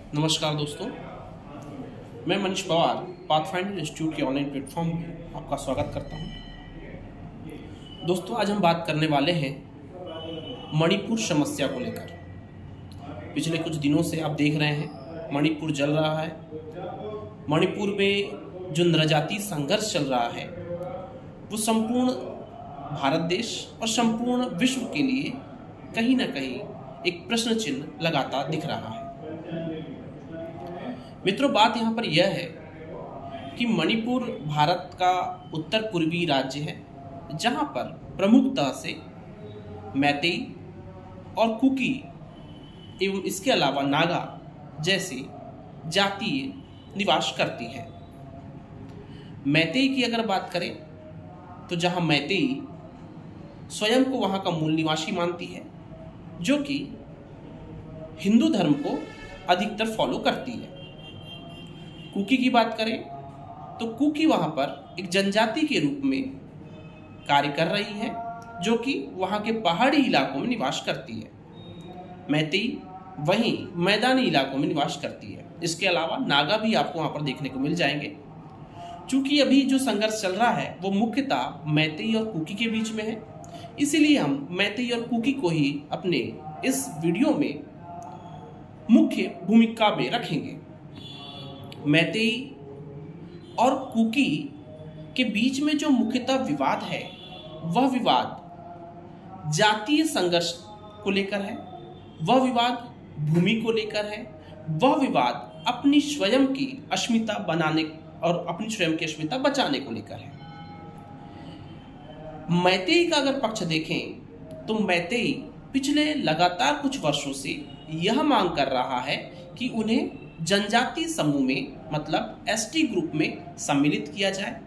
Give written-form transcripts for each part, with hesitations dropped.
नमस्कार दोस्तों, मैं मनीष पवार पाथफाइंडर इंस्टीट्यूट के ऑनलाइन प्लेटफॉर्म में आपका स्वागत करता हूं। दोस्तों, आज हम बात करने वाले हैं मणिपुर समस्या को लेकर। पिछले कुछ दिनों से आप देख रहे हैं मणिपुर जल रहा है। मणिपुर में जो नरजातीय संघर्ष चल रहा है वो संपूर्ण भारत देश और संपूर्ण विश्व के लिए कहीं ना कहीं एक प्रश्न चिन्ह लगाता दिख रहा है। मित्रों, बात यहाँ पर यह है कि मणिपुर भारत का उत्तर पूर्वी राज्य है, जहाँ पर प्रमुखतः से मैतेई और कुकी एवं इसके अलावा नागा जैसी जातीय निवास करती है। मैतेई की अगर बात करें तो जहाँ मैतेई स्वयं को वहाँ का मूल निवासी मानती है, जो कि हिंदू धर्म को अधिकतर फॉलो करती है। कुकी की बात करें तो कुकी वहाँ पर एक जनजाति के रूप में कार्य कर रही है, जो कि वहाँ के पहाड़ी इलाकों में निवास करती है। मैतेई वहीं मैदानी इलाकों में निवास करती है। इसके अलावा नागा भी आपको वहाँ पर देखने को मिल जाएंगे। चूँकि अभी जो संघर्ष चल रहा है वो मुख्यतः मैतेई और कुकी के बीच में है, इसीलिए हम मैतेई और कुकी को ही अपने इस वीडियो में मुख्य भूमिका में रखेंगे। मैतेई और कुकी के बीच में जो मुख्यतः विवाद है वह विवाद जातीय संघर्ष को लेकर है, वह विवाद भूमि को लेकर है, वह विवाद अपनी स्वयं की अस्मिता बनाने और अपनी स्वयं की अस्मिता बचाने को लेकर है। मैतेई का अगर पक्ष देखें तो मैतेई पिछले लगातार कुछ वर्षों से यह मांग कर रहा है कि उन्हें जनजातीय समूह में मतलब एसटी ग्रुप में सम्मिलित किया जाए।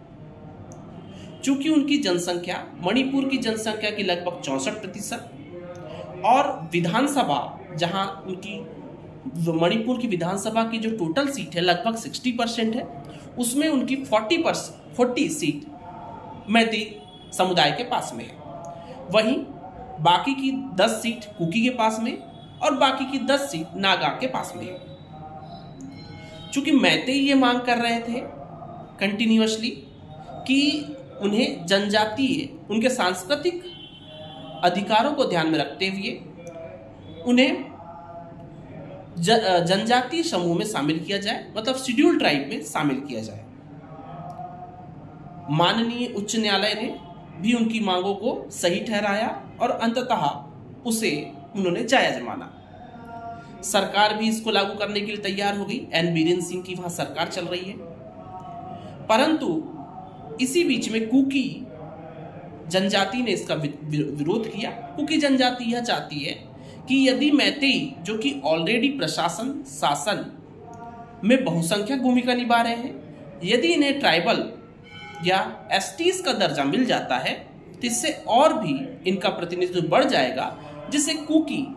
चूंकि उनकी जनसंख्या मणिपुर की जनसंख्या की लगभग 64% और विधानसभा जहां उनकी मणिपुर की विधानसभा की जो टोटल सीट है लगभग 60% है, उसमें उनकी 40 सीट मैतेई समुदाय के पास में है। वहीं बाकी की 10 सीट कुकी के पास में और बाकी की 10 सीट नागा के पास में है। चूंकि मैतेई ये मांग कर रहे थे कंटिन्यूअसली कि उन्हें जनजातीय उनके सांस्कृतिक अधिकारों को ध्यान में रखते हुए उन्हें जनजातीय समूह में शामिल किया जाए, मतलब शेड्यूल ट्राइब में शामिल किया जाए। माननीय उच्च न्यायालय ने भी उनकी मांगों को सही ठहराया और अंततः उसे उन्होंने जायज माना। सरकार भी इसको लागू करने के लिए तैयार हो गई। एन बीरेन सिंह की वहां सरकार चल रही है। परंतु इसी बीच में कुकी जनजाति ने इसका विरोध किया। कुकी जनजाति यह चाहती है कि यदि मैतेई, जो कि ऑलरेडी प्रशासन शासन में बहुसंख्यक भूमिका निभा रहे हैं, यदि इन्हें ट्राइबल या एसटीज का दर्जा मिल जाता है तो इससे और भी इनका प्रतिनिधित्व बढ़ जाएगा, जिससे कुकी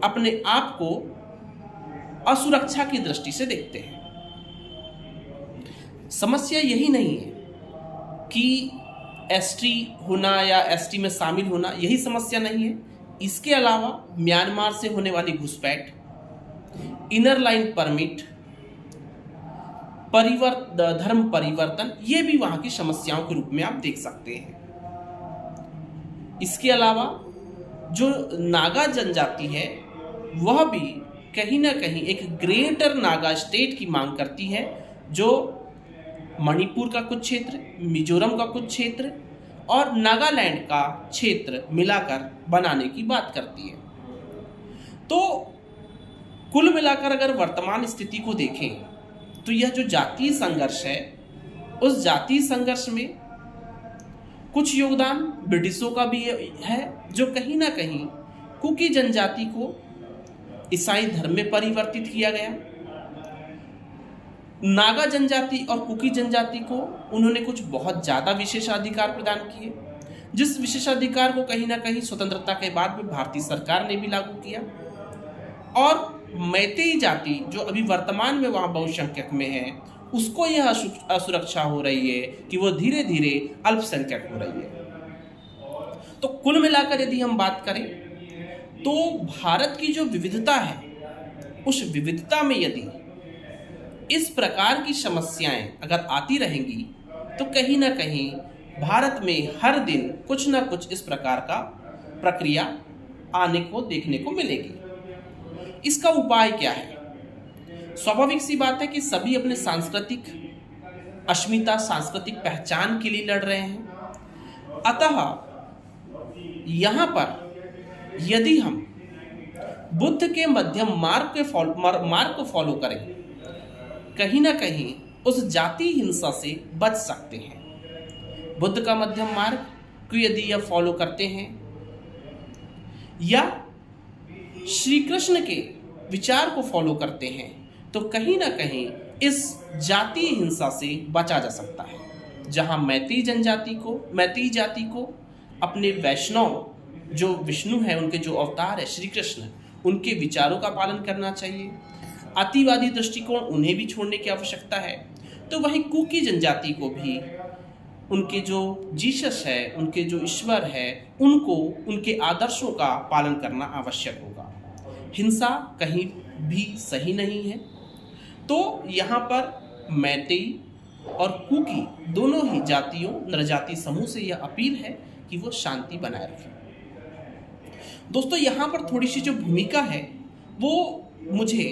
अपने आप को असुरक्षा की दृष्टि से देखते हैं। समस्या यही नहीं है कि एसटी होना या एसटी में शामिल होना, यही समस्या नहीं है। इसके अलावा म्यांमार से होने वाली घुसपैठ, इनर लाइन परमिट, धर्म परिवर्तन, ये भी वहां की समस्याओं के रूप में आप देख सकते हैं। इसके अलावा जो नागा जनजाति है वह भी कहीं ना कहीं एक ग्रेटर नागा स्टेट की मांग करती है, जो मणिपुर का कुछ क्षेत्र, मिजोरम का कुछ क्षेत्र और नागालैंड का क्षेत्र मिलाकर बनाने की बात करती है। तो कुल मिलाकर अगर वर्तमान स्थिति को देखें तो यह जो जातीय संघर्ष है, उस जातीय संघर्ष में कुछ योगदान ब्रिटिशों का भी है, जो कहीं ना कहीं कुकी जनजाति को ईसाई धर्म में परिवर्तित किया गया। नागा जनजाति और कुकी जनजाति को उन्होंने कुछ बहुत ज़्यादा विशेषाधिकार प्रदान किए, जिस विशेषाधिकार को कहीं ना कहीं स्वतंत्रता के बाद में भारतीय सरकार ने भी लागू किया। और मैतेई जाति जो अभी वर्तमान में वहाँ बहुसंख्यक में है, उसको यह असुरक्षा हो रही है कि वो धीरे धीरे अल्पसंख्यक हो रही है। तो कुल मिलाकर यदि हम बात करें तो भारत की जो विविधता है उस विविधता में यदि इस प्रकार की समस्याएं अगर आती रहेंगी तो कहीं ना कहीं भारत में हर दिन कुछ ना कुछ इस प्रकार का प्रक्रिया आने को देखने को मिलेगी। इसका उपाय क्या है? स्वाभाविक सी बात है कि सभी अपने सांस्कृतिक अस्मिता, सांस्कृतिक पहचान के लिए लड़ रहे हैं। अतः यहाँ पर यदि हम बुद्ध के मध्यम मार्ग को फॉलो करें, कहीं ना कहीं उस जाति हिंसा से बच सकते हैं। बुद्ध का मध्यम मार्ग को यदि आप फॉलो करते हैं या श्री कृष्ण के विचार को फॉलो करते हैं तो कहीं ना कहीं इस जातीय हिंसा से बचा जा सकता है। जहां मैतेई जाति को अपने वैष्णव जो विष्णु है, उनके जो अवतार है श्री कृष्ण, उनके विचारों का पालन करना चाहिए। अतिवादी दृष्टिकोण उन्हें भी छोड़ने की आवश्यकता है। तो वहीं कुकी जनजाति को भी उनके जो जीसस है, उनके जो ईश्वर है, उनको उनके आदर्शों का पालन करना आवश्यक होगा। हिंसा कहीं भी सही नहीं है। तो यहाँ पर मैतेई और कुकी दोनों ही जातियों, नरजाति समूह से यह अपील है कि वो शांति बनाए रखें। दोस्तों, यहाँ पर थोड़ी सी जो भूमिका है वो मुझे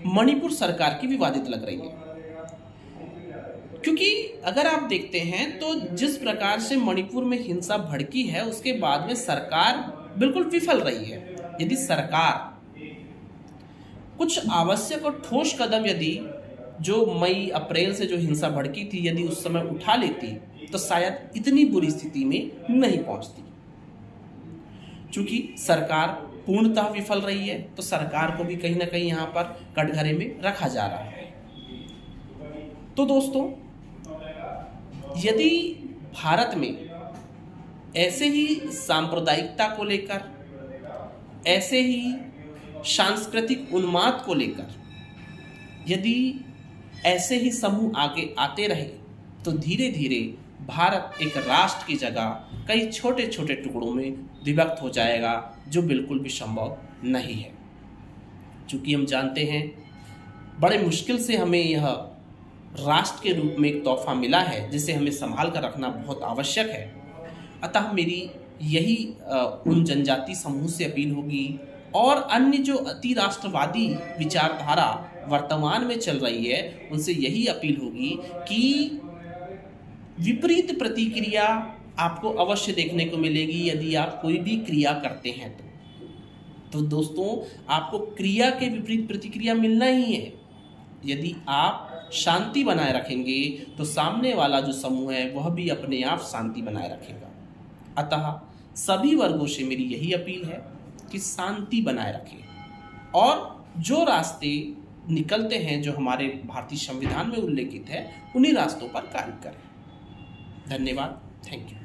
मणिपुर सरकार की विवादित लग रही है, क्योंकि अगर आप देखते हैं तो जिस प्रकार से मणिपुर में हिंसा भड़की है उसके बाद में सरकार बिल्कुल विफल रही है। यदि सरकार कुछ आवश्यक और ठोस कदम यदि जो मई अप्रैल से जो हिंसा भड़की थी यदि उस समय उठा लेती तो शायद इतनी बुरी स्थिति में नहीं पहुंचती। चूंकि सरकार पूर्णतः विफल रही है तो सरकार को भी कहीं ना कहीं यहाँ पर कटघरे में रखा जा रहा है। तो दोस्तों, यदि भारत में ऐसे ही सांप्रदायिकता को लेकर, ऐसे ही सांस्कृतिक उन्माद को लेकर यदि ऐसे ही समूह आगे आते रहे तो धीरे धीरे भारत एक राष्ट्र की जगह कई छोटे छोटे टुकड़ों में विभक्त हो जाएगा, जो बिल्कुल भी संभव नहीं है। चूँकि हम जानते हैं बड़े मुश्किल से हमें यह राष्ट्र के रूप में एक तोहफा मिला है जिसे हमें संभाल कर रखना बहुत आवश्यक है। अतः मेरी यही उन जनजाति समूह से अपील होगी और अन्य जो अति राष्ट्रवादी विचारधारा वर्तमान में चल रही है उनसे यही अपील होगी कि विपरीत प्रतिक्रिया आपको अवश्य देखने को मिलेगी यदि आप कोई भी क्रिया करते हैं तो दोस्तों, आपको क्रिया के विपरीत प्रतिक्रिया मिलना ही है। यदि आप शांति बनाए रखेंगे तो सामने वाला जो समूह है वह भी अपने आप शांति बनाए रखेगा। अतः सभी वर्गों से मेरी यही अपील है कि शांति बनाए रखें और जो रास्ते निकलते हैं जो हमारे भारतीय संविधान में उल्लेखित है उन्हीं रास्तों पर कार्य करें। धन्यवाद। Thank you.